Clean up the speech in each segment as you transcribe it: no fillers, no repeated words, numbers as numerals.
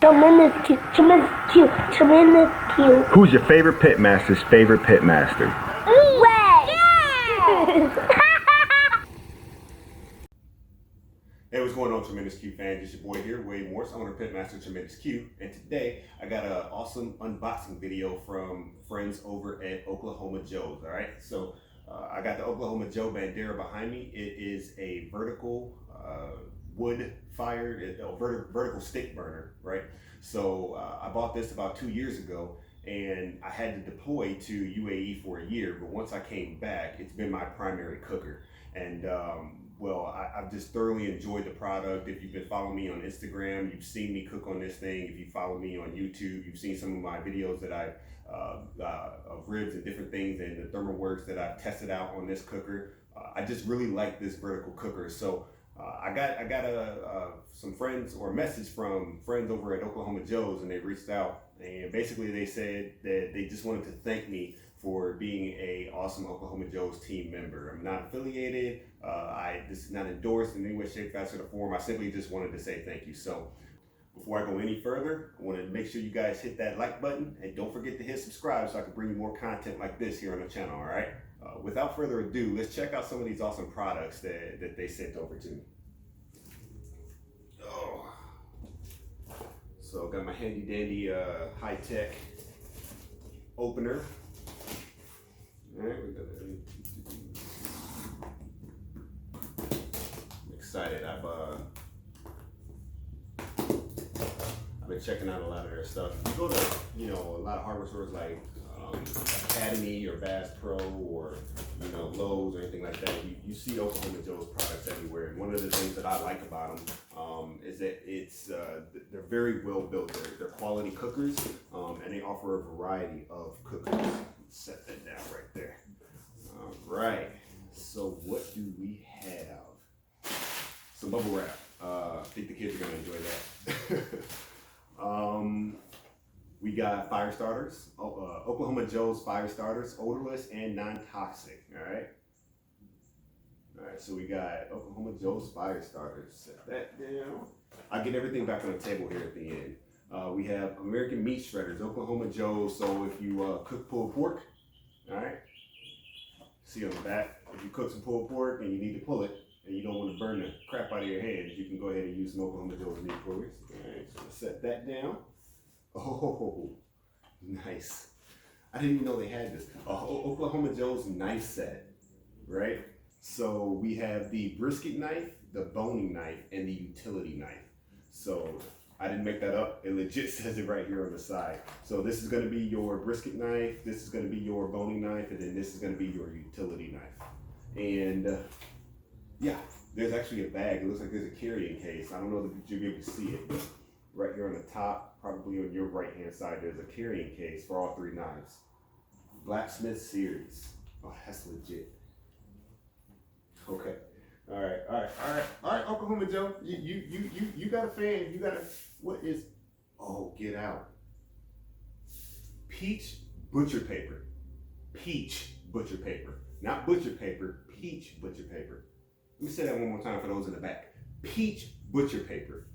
Tremendous cute, tremendous cute, tremendous cute. Who's your favorite pitmaster's favorite pitmaster? Way! Yeah! Hey, what's going on, Tremendous Q fans? It's your boy here, Way Morse. I'm on Pitmaster Tremendous Q, and today I got an awesome unboxing video from friends over at Oklahoma Joe's. All right, so I got the Oklahoma Joe Bandera behind me. It is a vertical wood-fired, vertical stick burner, right? So I bought this about 2 years ago, and I had to deploy to UAE for a year. But once I came back, it's been my primary cooker, and well, I've just thoroughly enjoyed the product. If you've been following me on Instagram, you've seen me cook on this thing. If you follow me on YouTube, you've seen some of my videos that I of ribs and different things and the thermal works that I've tested out on this cooker. I just really like this vertical cooker. So I got some friends, or a message from friends over at Oklahoma Joe's, and they reached out, and basically they said that they just wanted to thank me for being a awesome Oklahoma Joe's team member. I'm not affiliated. This is not endorsed in any way, shape, fashion, or form. I simply just wanted to say thank you. So before I go any further, I want to make sure you guys hit that like button, and don't forget to hit subscribe so I can bring you more content like this here on the channel, all right? Without further ado, let's check out some of these awesome products that they sent over to me. Oh. So got my handy dandy high-tech opener. All right, we got that. I'm excited. I've been checking out a lot of their stuff. You go to, a lot of hardware stores like Academy or Bass Pro or Lowe's or anything like that. You see Oklahoma Joe's products everywhere. And one of the things that I like about them is that they're very well built. They're quality cookers, and they offer a variety of cookers. Set that down right there. All right. So what do we have? Some bubble wrap. I think the kids are gonna enjoy that. We got fire starters. Oklahoma Joe's fire starters, odorless and non-toxic. All right. All right. So we got Oklahoma Joe's fire starters. Set that down. I'll get everything back on the table here at the end. We have American meat shredders, Oklahoma Joe's. So if you cook pulled pork, all right. See on the back, if you cook some pulled pork and you need to pull it, and you don't want to burn the crap out of your hands, you can go ahead and use some Oklahoma Joe's meat pullers. All right, so set that down. Oh, nice. I didn't even know they had this. Oklahoma Joe's knife set, right? So we have the brisket knife, the boning knife, and the utility knife. So I didn't make that up. It legit says it right here on the side. So this is going to be your brisket knife, this is going to be your boning knife, and then this is going to be your utility knife. And yeah, there's actually a bag. It looks like there's a carrying case. I don't know if you'll be able to see it. Right here on the top, probably on your right hand side, there's a carrying case for all three knives. Blacksmith series. Oh, that's legit. Okay. All right, Oklahoma Joe. You got a fan. You got a, what is, oh, get out. Peach butcher paper. Peach butcher paper. Not butcher paper, peach butcher paper. Let me say that one more time for those in the back. Peach butcher paper.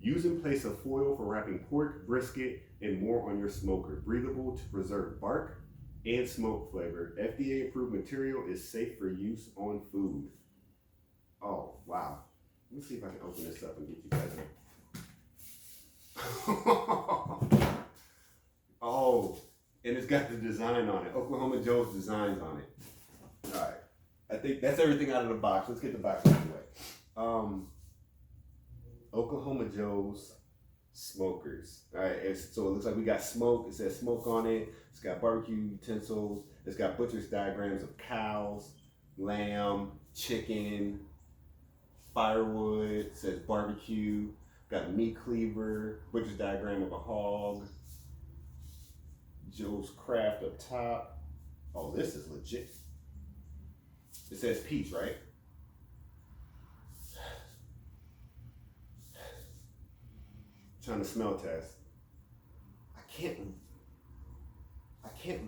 Use in place of foil for wrapping pork, brisket, and more on your smoker. Breathable to preserve bark and smoke flavor. FDA approved material, is safe for use on food. Oh, wow. Let me see if I can open this up and get you guys in. Oh, and it's got the design on it. Oklahoma Joe's designs on it. All right. I think that's everything out of the box. Let's get the box out of the way. Oklahoma Joe's smokers. All right, so it looks like we got smoke. It says smoke on it. It's got barbecue utensils. It's got butcher's diagrams of cows, lamb, chicken, firewood. It says barbecue. Got a meat cleaver. Butcher's diagram of a hog. Joe's Craft up top. Oh, this is legit. It says peach, right? Trying to smell test. I can't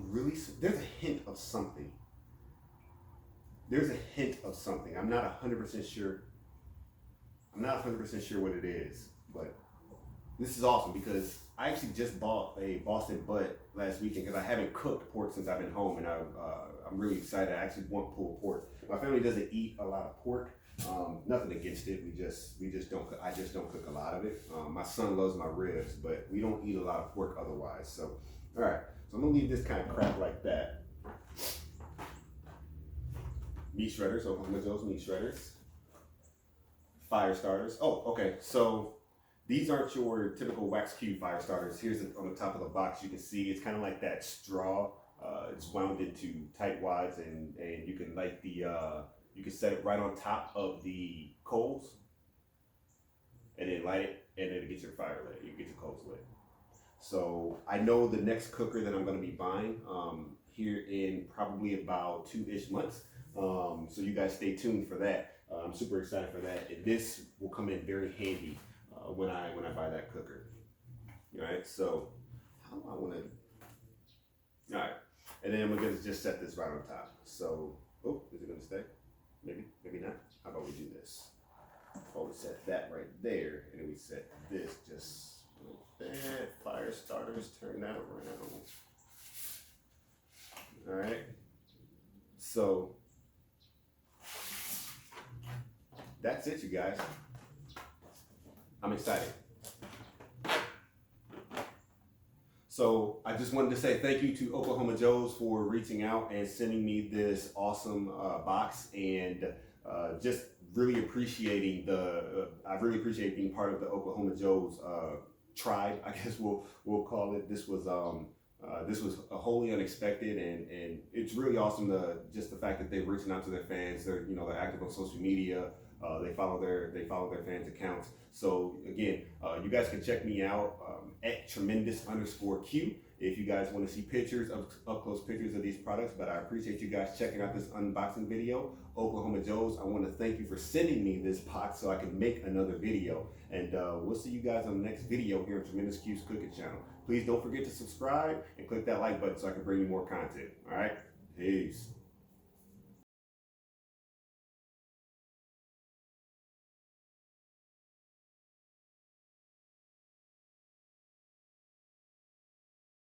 really, there's a hint of something. There's a hint of something. I'm not 100% sure. I'm not 100% sure what it is, but this is awesome because I actually just bought a Boston butt last weekend because I haven't cooked pork since I've been home, and I'm really excited. I actually want pulled pork. My family doesn't eat a lot of pork. Nothing against it. We just don't. I just don't cook a lot of it. My son loves my ribs, but we don't eat a lot of pork otherwise. So, all right. So I'm gonna leave this kind of crap like that. Meat shredders, Oklahoma Joe's meat shredders. Fire starters. Oh, okay. So these aren't your typical wax cube fire starters. Here's on the top of the box. You can see it's kind of like that straw. It's wound into tight wads, and you can light the. You can set it right on top of the coals, and then light it, and then it gets your fire lit. You get your coals lit. So I know the next cooker that I'm going to be buying here in probably about 2-ish months. So you guys stay tuned for that. I'm super excited for that. And this will come in very handy when I buy that cooker. All right. So how do I want to? All right. And then we're gonna just set this right on top. So oh, is it gonna stay? Maybe, maybe not. How about we do this? Oh, we set that right there, and then we set this just like that. Fire starters, turn that around. All right. So that's it, you guys. I'm excited. So I just wanted to say thank you to Oklahoma Joe's for reaching out and sending me this awesome box, and just really appreciating I really appreciate being part of the Oklahoma Joe's tribe. I guess we'll call it. This was wholly unexpected, and it's really awesome just the fact that they're reaching out to their fans. They're they're active on social media. They follow their fans' accounts. So again, you guys can check me out at tremendous_Q if you guys want to see pictures up close pictures of these products. But I appreciate you guys checking out this unboxing video. Oklahoma Joe's, I want to thank you for sending me this box so I can make another video. And we'll see you guys on the next video here on Tremendous Q's Cooking Channel. Please don't forget to subscribe and click that like button so I can bring you more content. All right, peace.